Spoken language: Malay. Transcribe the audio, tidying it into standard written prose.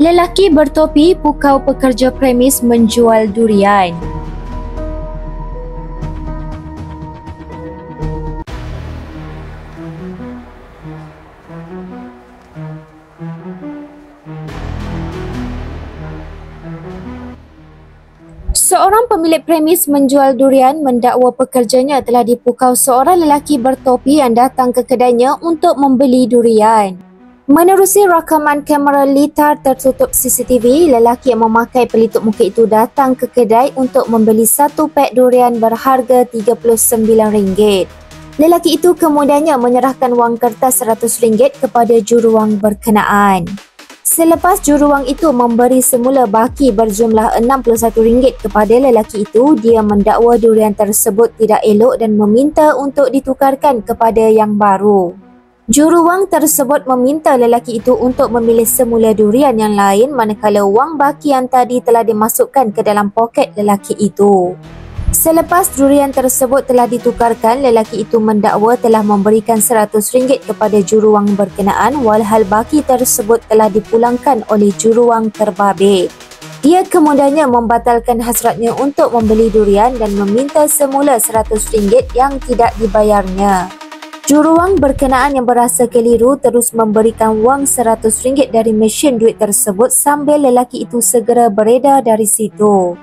Lelaki bertopi pukau pekerja premis menjual durian. Seorang pemilik premis menjual durian mendakwa pekerjanya telah dipukau seorang lelaki bertopi yang datang ke kedainya untuk membeli durian. Menerusi rakaman kamera litar tertutup CCTV, lelaki yang memakai pelitup muka itu datang ke kedai untuk membeli satu pek durian berharga RM39. Lelaki itu kemudiannya menyerahkan wang kertas RM100 kepada juruwang berkenaan. Selepas juruwang itu memberi semula baki berjumlah RM61 kepada lelaki itu, dia mendakwa durian tersebut tidak elok dan meminta untuk ditukarkan kepada yang baru. Juruwang tersebut meminta lelaki itu untuk memilih semula durian yang lain manakala wang baki yang tadi telah dimasukkan ke dalam poket lelaki itu. Selepas durian tersebut telah ditukarkan, lelaki itu mendakwa telah memberikan RM100 kepada juruwang berkenaan walhal baki tersebut telah dipulangkan oleh juruwang terbabit. Dia kemudiannya membatalkan hasratnya untuk membeli durian dan meminta semula RM100 yang tidak dibayarnya. Juruwang berkenaan yang berasa keliru terus memberikan wang RM100 dari mesin duit tersebut sambil lelaki itu segera beredar dari situ.